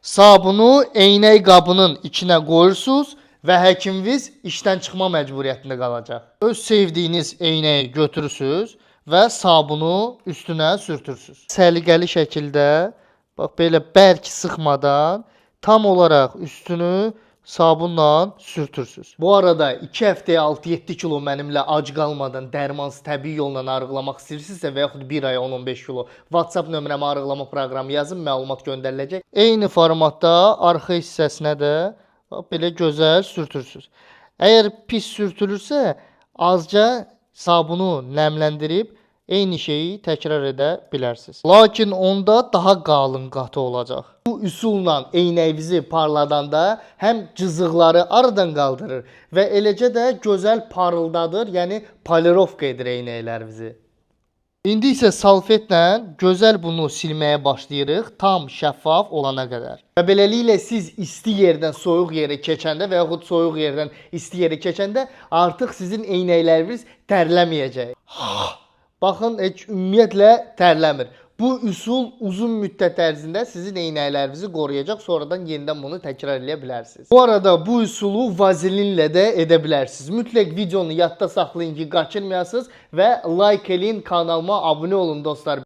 Sabunu eynək qabının içinə qoyursunuz və həkiminiz işdən çıxma məcburiyyətində qalacaq. Öz sevdiyiniz eynəyi götürürsünüz və sabunu üstünə sürtürsünüz. Səliqəli şəkildə, bax belə bərk sıxmadan tam olaraq üstünü sabunla sürtürsünüz. Bu arada 2 həftəyə 6-7 kilo mənimlə ac qalmadan dərmansız təbii yolla arıqlamaq istəyirsinizsə və yaxud 1 aya 10-15 kilo WhatsApp nömrəmə arıqlama proqramı yazın, məlumat göndəriləcək. Eyni formatda arxa hissəsinə də belə gözəl sürtürsünüz. Əgər pis sürtülürsə, azca sabunu nəmləndirib eyni şeyi təkrar edə bilərsiniz. Lakin onda daha qalın qatı olacaq. Bu üsulla eynəyinizi parladanda həm cızıqları aradan qaldırır və eləcə də gözəl parıldadır, yəni polirovka edir eynəklərinizi. İndi isə salfetlə gözəl bunu silməyə başlayırıq, tam şəffaf olana qədər. Və beləliklə siz isti yerdən soyuq yerə keçəndə və yaxud soyuq yerdən isti yerə keçəndə artıq sizin eynəkləriniz tərləməyəcək. Baxın, heç ümumiyyətlə tərləmir. Bu üsul uzun müddət ərzində sizin eynəklərinizi qoruyacaq, sonradan yenidən bunu təkrar edə bilərsiniz. Bu arada bu üsulu vazelinlə də edə bilərsiniz. Mütləq videonu yadda saxlayın ki, qaçırmayasınız və like eləyin, kanalıma abunə olun dostlar.